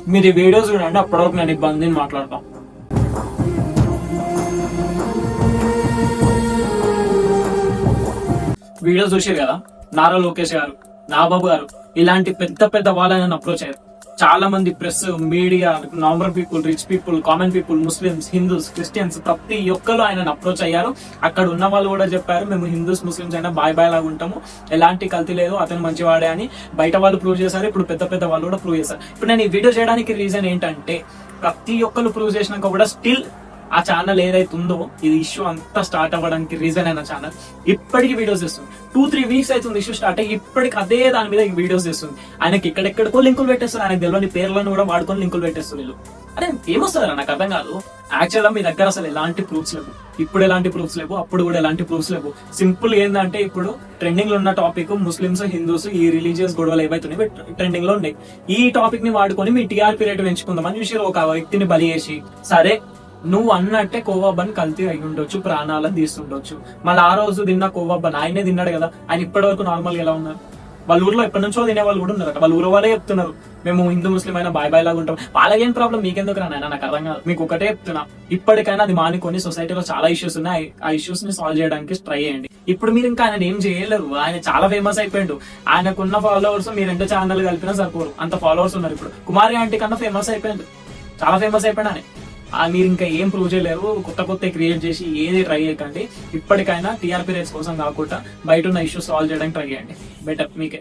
మీరు ఈ వీడియోస్ చూడండి, అప్పటివరకు నేను ఇబ్బందిని మాట్లాడతాం. వీడియోస్ చూసారు కదా, నారా లోకేష్ గారు, నాబాబు గారు ఇలాంటి పెద్ద పెద్ద వాళ్ళని అప్రోచ్ అయ్యారు. చాలా మంది press, media, normal people, rich people, common people, Muslims, Hindus, Christians ప్రతి ఒక్కరు ఆయనను అప్రోచ్ అయ్యారు. అక్కడ ఉన్న వాళ్ళు కూడా చెప్పారు, మేము హిందూస్ ముస్లిమ్స్ అయినా బాయ్ బాయ్ లాగా ఉంటాము, ఎలాంటి కల్తీ లేదు, అతను మంచివాడే అని బయట వాళ్ళు ప్రూవ్ చేశారు. ఇప్పుడు పెద్ద పెద్ద వాళ్ళు కూడా ప్రూవ్ చేశారు. ఇప్పుడు నేను ఈ వీడియో చేయడానికి రీజన్ ఏంటంటే, ప్రతి ఒక్కరు ప్రూవ్ చేసినాక కూడా స్టిల్ ఆ ఛానల్ ఏదైతే ఉందో, ఇది ఇష్యూ అంతా స్టార్ట్ అవ్వడానికి రీజన్ అయిన ఛానల్ ఇప్పటికీ వీడియోస్ చేస్తుంది. 2-3 వీక్స్ అవుతుంది ఇష్యూ స్టార్ట్ అయ్యి, ఇప్పటికి అదే దాని మీద వీడియోస్ చేస్తుంది. ఆయనకి ఎక్కడెక్కడికో లింకులు పెట్టేస్తారు, ఆయనకు తెలియని పేర్లను కూడా వాడుకొని లింకులు పెట్టేస్తారు వీళ్ళు. అరే ఏమొస్తుందా నాకు అర్థం కాదు. యాక్చువల్ గా మీ దగ్గర అసలు ఎలాంటి ప్రూఫ్స్ లేవు, ఇప్పుడు ఎలాంటి ప్రూఫ్స్ లేవు, అప్పుడు కూడా ఎలాంటి ప్రూఫ్స్ లేవు. సింపుల్ ఏంటంటే, ఇప్పుడు ట్రెండింగ్ లో ఉన్న టాపిక్ ముస్లిమ్స్, హిందూస్, ఈ రిలీజియస్ గొడవలు ఏవైతున్నాయి ట్రెండింగ్ లో ఉన్నాయి. ఈ టాపిక్ ని వాడుకొని మీ టీఆర్పీ రేట్ పెంచుకుందామని చూసి ఒక వ్యక్తిని బలి చేసి, సరే నువ్వు అన్నట్టే కోవా బన్ కల్తీ అయి ఉండొచ్చు, ప్రాణాలను తీస్తుండొచ్చు. మళ్ళీ ఆ రోజు తిన్న కోవా బన్ ఆయనే తిన్నాడు కదా, ఆయన ఇప్పటి వరకు నార్మల్ గా ఎలా ఉన్నారు? వాళ్ళ ఊర్లో ఎప్పటి నుంచో తినే వాళ్ళు కూడా ఉన్నారు. వాళ్ళ ఊరు వాళ్ళే చెప్తున్నారు, మేము హిందూ ముస్లిం అయినా బాయ్ బాయ్ లాగా ఉంటాం. వాళ్ళకేం ప్రాబ్లం, మీకెందుకు రానైనా నాకు అర్థం కాదు. మీకు ఒకటే చెప్తున్నా, ఇప్పటికైనా అది మానుకొని సొసైటీలో చాలా ఇష్యూస్ ఉన్నాయి, ఆ ఇష్యూస్ ని సాల్వ్ చేయడానికి ట్రై చేయండి. ఇప్పుడు మీరు ఇంకా ఆయన ఏం చేయలేరు, ఆయన చాలా ఫేమస్ అయిపోయిండు. ఆయనకున్న ఫాలోవర్స్ మీరు ఎంత ఛానల్ కలిపినా సరిపోరు, అంత ఫాలోవర్స్ ఉన్నారు. ఇప్పుడు కుమారి ఆంటీ కన్నా ఫేమస్ అయిపోయింది, చాలా ఫేమస్ అయిపోయినా. మీరు ఇంకా ఏం ప్రూవ్ చేయలేరు. కొత్త క్రియేట్ చేసి ఏది ట్రై చేయకండి. ఇప్పటికైనా టీఆర్పీ రేట్స్ కోసం కాకుండా బయట ఉన్న ఇష్యూస్ సాల్వ్ చేయడానికి ట్రై చేయండి. బెటర్ మీకే.